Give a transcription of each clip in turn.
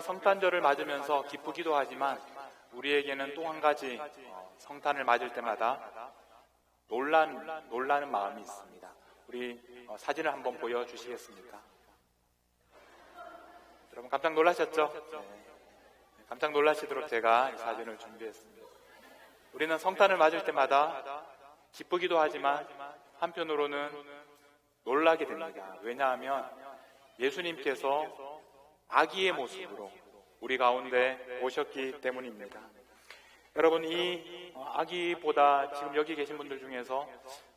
성탄절을 맞으면서 기쁘기도 하지만 우리에게는 또 한 가지 성탄을 맞을 때마다 놀라는 마음이 있습니다. 우리 사진을 한번 보여주시겠습니까? 여러분 깜짝 놀라셨죠? 네. 깜짝 놀라시도록 제가 이 사진을 준비했습니다. 우리는 성탄을 맞을 때마다 기쁘기도 하지만 한편으로는 놀라게 됩니다. 왜냐하면 예수님께서 아기의 모습으로 우리 가운데 오셨기 때문입니다. 여러분, 이 아기보다 지금 여기 계신 분들 중에서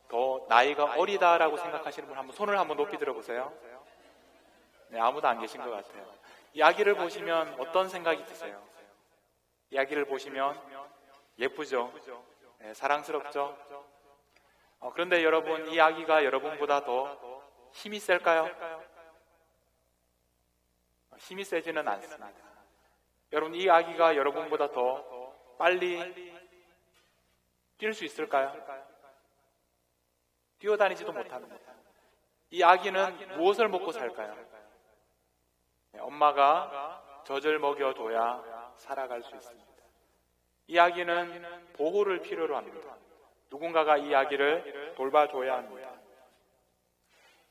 더 나이가 어리다라고 생각하시는 분 한번 손을 한번 높이 들어보세요. 네, 아무도 안 계신 것 같아요. 이 아기를 보시면 어떤 생각이 드세요? 이 아기를 보시면 예쁘죠? 네, 사랑스럽죠? 그런데 여러분, 이 아기가 여러분보다 더 힘이 셀까요? 힘이 세지는 않습니다. 여러분, 이 아기가 여러분보다 더 빨리 뛸 수 있을까요? 뛰어다니지도 못합니다. 이 아기는 무엇을 먹고 살까요? 엄마가 젖을 먹여줘야 살아갈 수 있습니다. 이 아기는 보호를 필요로 합니다. 누군가가 이 아기를 돌봐줘야 합니다.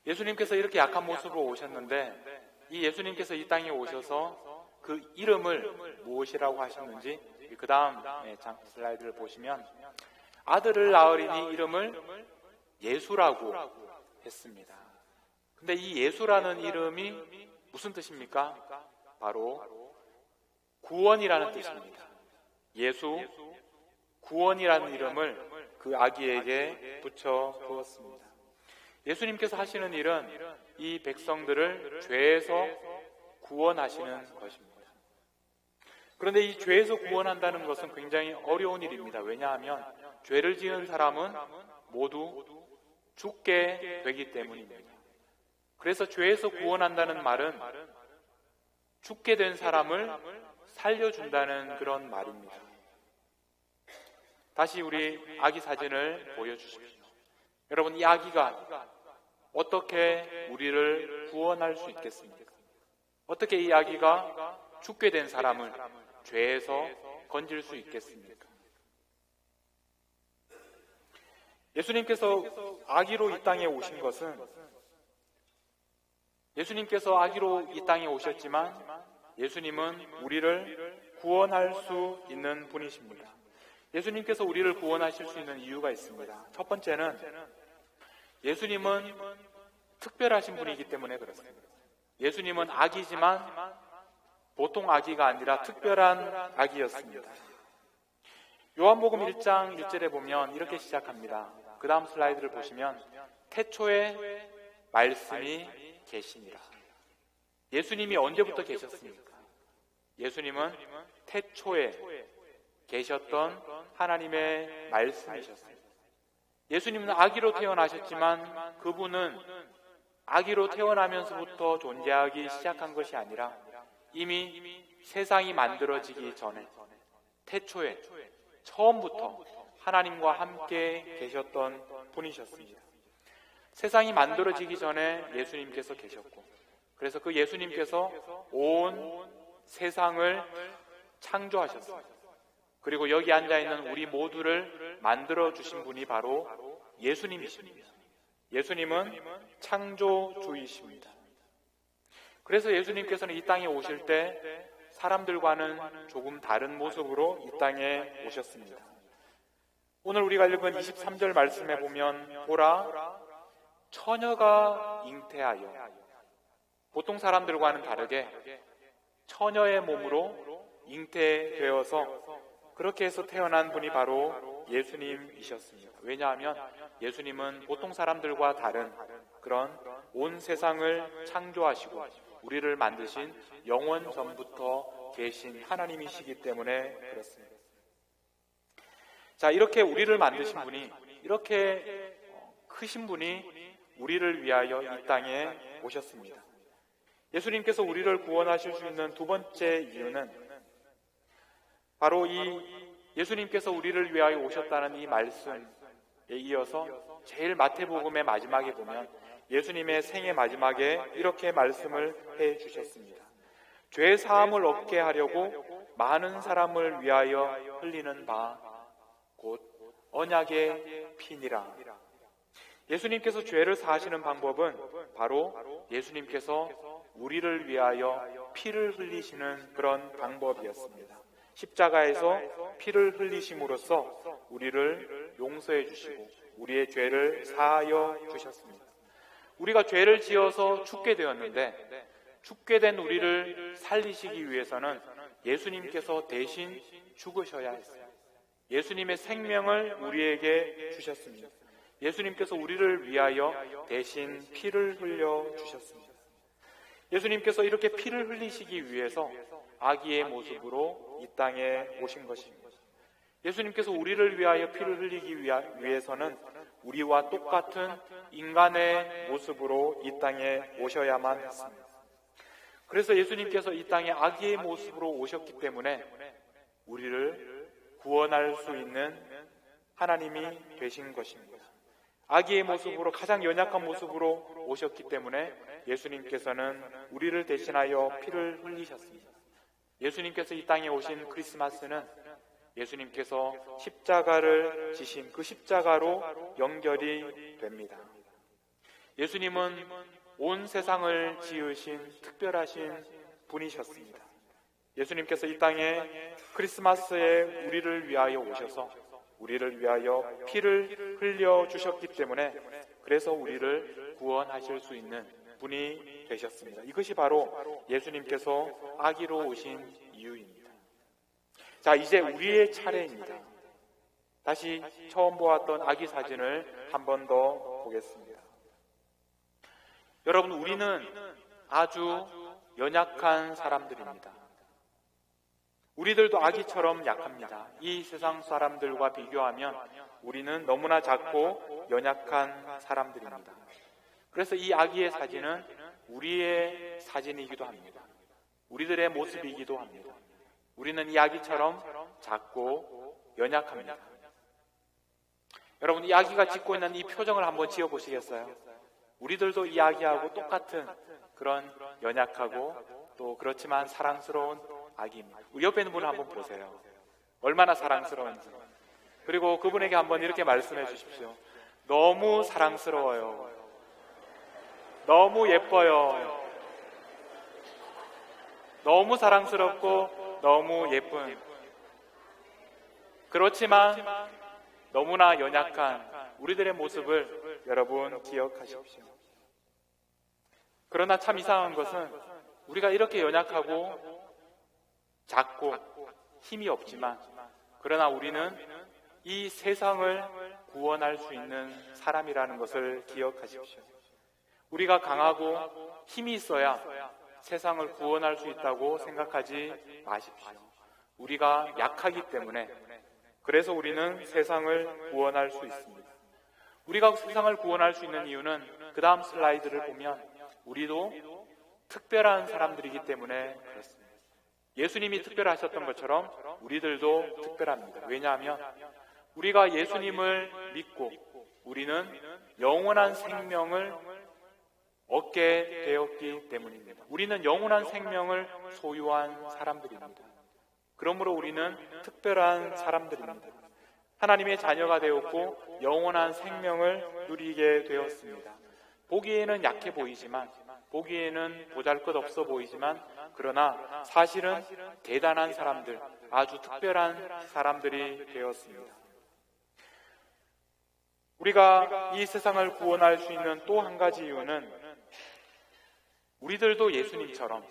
예수님께서 이렇게 약한 모습으로 오셨는데 이 예수님께서 이 땅에 오셔서 그 이름을 무엇이라고 하셨는지 그 다음 슬라이드를 보시면 아들을 낳으리니 이름을 예수라고 했습니다. 근데 이 예수라는 이름이 무슨 뜻입니까? 바로 구원이라는 뜻입니다. 예수, 구원이라는 이름을 그 아기에게 붙여 두었습니다. 예수님께서 하시는 일은 이 백성들을 죄에서 구원하시는 것입니다. 그런데 이 죄에서 구원한다는 것은 굉장히 어려운 일입니다. 왜냐하면 죄를 지은 사람은 모두 죽게 되기 때문입니다. 그래서 죄에서 구원한다는 말은 죽게 된 사람을 살려준다는 그런 말입니다. 다시 우리 아기 사진을 보여주십시오. 여러분, 이 아기가 어떻게 우리를 구원할 수 있겠습니까? 어떻게 이 아기가 죽게 된 사람을 죄에서 건질 수 있겠습니까? 예수님께서 아기로 이 땅에 오신 것은 예수님께서 아기로 이 땅에 오셨지만 예수님은 우리를 구원할 수 있는 분이십니다. 예수님께서 우리를 구원하실 수 있는 이유가 있습니다. 첫 번째는 예수님은 특별하신 분이기 때문에 그렇습니다. 예수님은 아기지만 보통 아기가 아니라 특별한 아기였습니다. 요한복음 1장 1절에 보면 이렇게 시작합니다. 그 다음 슬라이드를 보시면 태초에 말씀이 계시니라. 예수님이 언제부터 계셨습니까? 예수님은 태초에 계셨던 하나님의 말씀이셨습니다. 예수님은 아기로 태어나셨지만 그분은 아기로 태어나면서부터 존재하기 시작한 것이 아니라 이미 세상이 만들어지기 전에 태초에 처음부터 하나님과 함께 계셨던 분이셨습니다. 세상이 만들어지기 전에 예수님께서 계셨고 그래서 그 예수님께서 온 세상을 창조하셨습니다. 그리고 여기 앉아있는 우리 모두를 만들어주신 분이 바로 예수님이십니다. 예수님은 창조주이십니다. 그래서 예수님께서는 이 땅에 오실 때 사람들과는 조금 다른 모습으로 이 땅에 오셨습니다. 오늘 우리가 읽은 23절 말씀에 보면 보라, 처녀가 잉태하여, 보통 사람들과는 다르게 처녀의 몸으로 잉태되어서 그렇게 해서 태어난 분이 바로 예수님이셨습니다. 왜냐하면 예수님은 보통 사람들과 다른 그런 온 세상을 창조하시고 우리를 만드신 영원 전부터 계신 하나님이시기 때문에 그렇습니다. 자, 이렇게 우리를 만드신 분이, 이렇게 크신 분이 우리를 위하여 이 땅에 오셨습니다. 예수님께서 우리를 구원하실 수 있는 두 번째 이유는 바로 이 예수님께서 우리를 위하여 오셨다는 이 말씀에 이어서 제일 마태복음의 마지막에 보면 예수님의 생애 마지막에 이렇게 말씀을 해 주셨습니다. 죄 사함을 얻게 하려고 많은 사람을 위하여 흘리는 바 곧 언약의 피니라. 예수님께서 죄를 사하시는 방법은 바로 예수님께서 우리를 위하여 피를 흘리시는 그런 방법이었습니다. 십자가에서 피를 흘리심으로써 우리를 용서해 주시고 우리의 죄를 사하여 주셨습니다. 우리가 죄를 지어서 죽게 되었는데 죽게 된 우리를 살리시기 위해서는 예수님께서 대신 죽으셔야 했어요. 예수님의 생명을 우리에게 주셨습니다. 예수님께서 우리를 위하여 대신 피를 흘려 주셨습니다. 예수님께서 이렇게 피를 흘리시기 위해서 아기의 모습으로 이 땅에 오신 것입니다. 예수님께서 우리를 위하여 피를 흘리기 위해서는 우리와 똑같은 인간의 모습으로 이 땅에 오셔야만 했습니다. 그래서 예수님께서 이 땅에 아기의 모습으로 오셨기 때문에 우리를 구원할 수 있는 하나님이 되신 것입니다. 아기의 모습으로 가장 연약한 모습으로 오셨기 때문에 예수님께서는 우리를 대신하여 피를 흘리셨습니다. 예수님께서 이 땅에 오신 크리스마스는 예수님께서 십자가를 지신 그 십자가로 연결이 됩니다. 예수님은 온 세상을 지으신 특별하신 분이셨습니다. 예수님께서 이 땅에 크리스마스에 우리를 위하여 오셔서 우리를 위하여 피를 흘려 주셨기 때문에 그래서 우리를 구원하실 수 있는 분이 되셨습니다. 이것이 바로 예수님께서 아기로 오신 이유입니다. 자, 이제 우리의 차례입니다. 다시 처음 보았던 아기 사진을 한 번 더 보겠습니다. 여러분, 우리는 아주 연약한 사람들입니다. 우리들도 아기처럼 약합니다. 이 세상 사람들과 비교하면 우리는 너무나 작고 연약한 사람들입니다. 그래서 이 아기의 사진은 우리의 사진이기도 합니다. 우리들의 모습이기도 합니다. 우리는 이 아기처럼 작고 연약합니다. 여러분, 이 아기가 짓고 있는 이 표정을 한번 지어보시겠어요? 우리들도 이 아기하고 똑같은 그런 연약하고 또 그렇지만 사랑스러운 아기입니다. 우리 옆에 있는 분을 한번 보세요. 얼마나 사랑스러운지. 그리고 그분에게 한번 이렇게 말씀해 주십시오. 너무 사랑스러워요. 너무 예뻐요. 너무 사랑스럽고 너무 예쁜. 그렇지만 너무나 연약한 우리들의 모습을 여러분 기억하십시오. 그러나 참 이상한 것은 우리가 이렇게 연약하고 작고 힘이 없지만 그러나 우리는 이 세상을 구원할 수 있는 사람이라는 것을 기억하십시오. 우리가 강하고 힘이 있어야 세상을 구원할 수 있다고 생각하지 마십시오. 우리가 약하기 때문에 그래서 우리는 세상을 구원할 수 있습니다. 우리가 세상을 구원할 수 있는 이유는 그 다음 슬라이드를 보면 우리도 특별한 사람들이기 때문에 그렇습니다. 예수님이 특별하셨던 것처럼 우리들도 특별합니다. 왜냐하면 우리가 예수님을 믿고 우리는 영원한 생명을 얻게 되었기 때문입니다. 우리는 영원한 생명을 소유한 사람들입니다. 그러므로 우리는 특별한 사람들입니다. 하나님의 자녀가 되었고 영원한 생명을 누리게 되었습니다. 보기에는 약해 보이지만 보기에는 보잘것없어 보이지만 그러나 사실은 대단한 사람들, 아주 특별한 사람들이 되었습니다. 우리가 이 세상을 구원할 수 있는 또 한 가지 이유는 우리들도 예수님처럼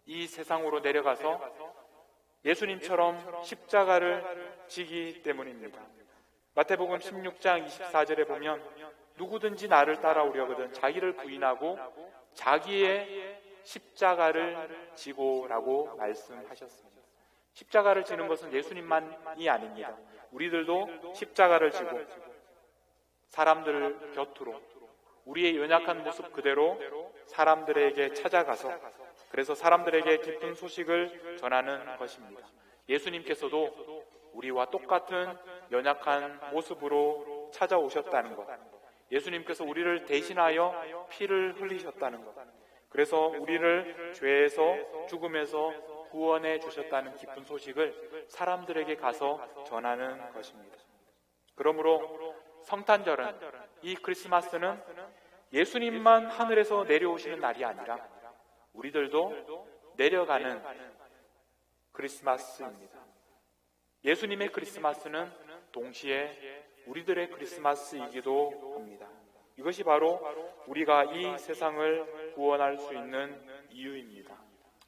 이 세상으로 내려가서 예수님처럼 십자가를 지기 때문입니다. 마태복음 16장 24절에 보면 누구든지 나를 따라오려거든 자기를 부인하고 자기의 십자가를 지고라고 말씀하셨습니다. 십자가를 지는 것은 예수님만이 아닙니다. 우리들도 십자가를 지고 사람들 곁으로 우리의 연약한 모습 그대로 사람들에게 찾아가서 그래서 사람들에게 기쁜 소식을 전하는 것입니다. 예수님께서도 우리와 똑같은 연약한 모습으로 찾아오셨다는 것, 예수님께서 우리를 대신하여 피를 흘리셨다는 것, 그래서 우리를 죄에서 죽음에서 구원해 주셨다는 기쁜 소식을 사람들에게 가서 전하는 것입니다. 그러므로 성탄절은, 이 크리스마스는 예수님만 하늘에서 내려오시는 날이 아니라 우리들도 내려가는 크리스마스입니다. 예수님의 크리스마스는 동시에 우리들의 크리스마스이기도 합니다. 이것이 바로 우리가 이 세상을 구원할 수 있는 이유입니다.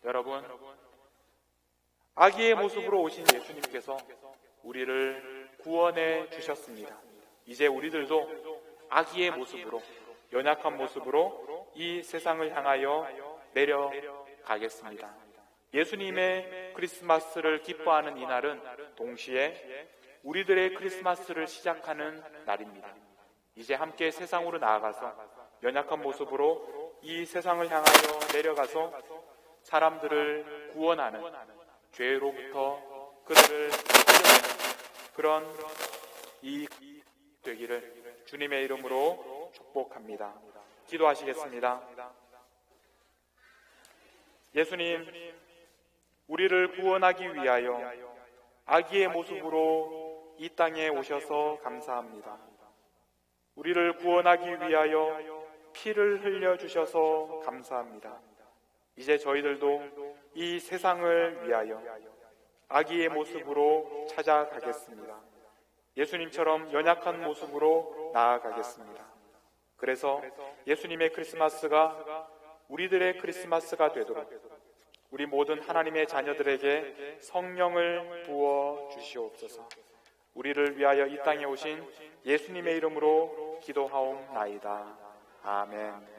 여러분, 아기의 모습으로 오신 예수님께서 우리를 구원해 주셨습니다. 이제 우리들도 아기의 모습으로, 연약한 모습으로 이 세상을 향하여 내려가겠습니다. 예수님의 크리스마스를 기뻐하는 이날은 동시에 우리들의 크리스마스를 시작하는 날입니다. 이제 함께 세상으로 나아가서 연약한 모습으로 이 세상을 향하여 내려가서 사람들을 구원하는, 죄로부터 그들을 구원하는 그런 이 되기를 주님의 이름으로 축복합니다. 기도하시겠습니다. 예수님, 우리를 구원하기 위하여 아기의 모습으로 이 땅에 오셔서 감사합니다. 우리를 구원하기 위하여 피를 흘려주셔서 감사합니다. 이제 저희들도 이 세상을 위하여 아기의 모습으로 찾아가겠습니다. 예수님처럼 연약한 모습으로 나아가겠습니다. 그래서 예수님의 크리스마스가 우리들의 크리스마스가 되도록 우리 모든 하나님의 자녀들에게 성령을 부어 주시옵소서. 우리를 위하여 이 땅에 오신 예수님의 이름으로 기도하옵나이다. 아멘.